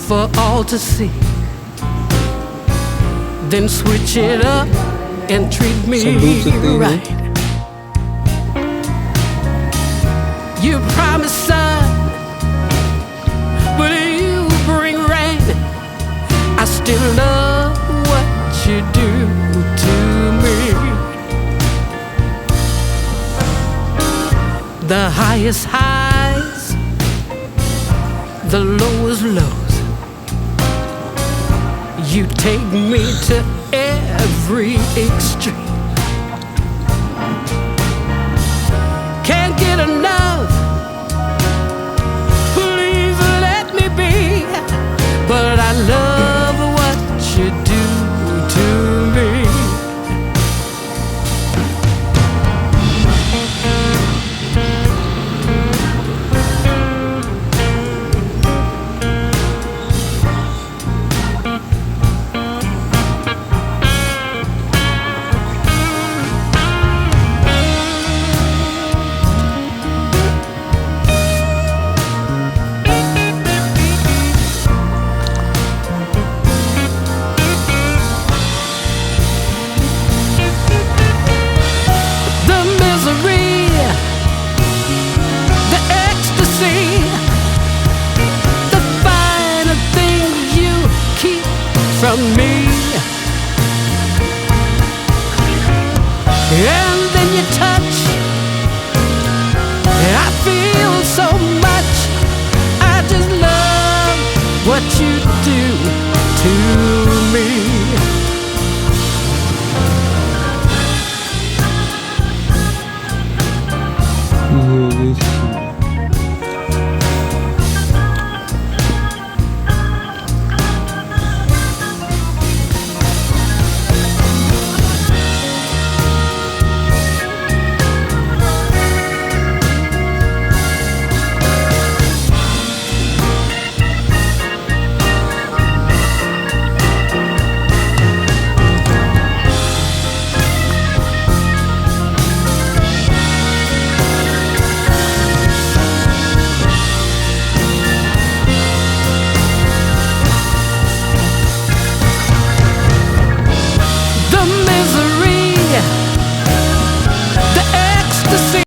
for all to see. Then switch it up and treat me right. You promise sun, but you bring rain. I still love what you do to me. The highest highs, the lowest lows. You take me to every extreme. Can't get enough, please let me be. But I love what you do to me. From me, and then you touch, I feel so much. I just love what you do to